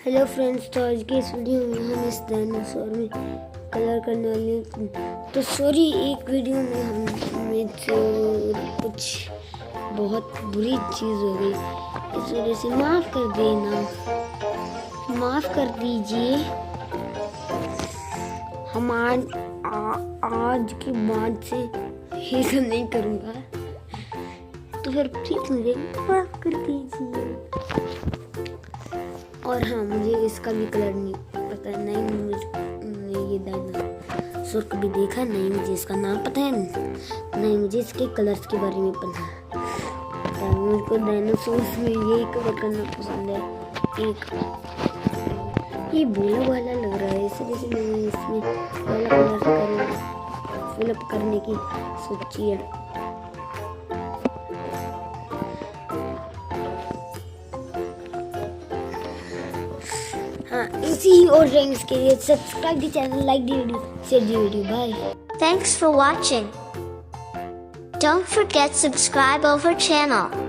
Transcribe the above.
Hello friends, तो आज के इस वीडियो में हम इस डायनासोर में कलर करने वाले हैं। तो सॉरी, एक वीडियो में हमें कुछ बहुत बुरी चीज़ हो गई, इस वजह से माफ़ कर देना, माफ़ कर दीजिए। हम आज के बाद से ये सब नहीं करूँगा, तो फिर प्लीज़ मुझे माफ़ कर दीजिए। और हाँ, मुझे इसका भी कलर नहीं पता है, नहीं मुझे ये डायनासोर कभी देखा, नहीं मुझे इसका नाम पता है, नहीं मुझे इसके कलर्स के बारे में पता है। मुझको डायनासोर्स में यही कलर करना पसंद है। एक ये बोला वाला लग रहा है, इस वजह से मैंने इसमें वाला कलर फिलअप करने की सोची है। हाँ, इसी ही और ड्राइंग्स के लिए subscribe the channel, like the video, share the video. Bye. Thanks for watching. Don't forget subscribe our channel.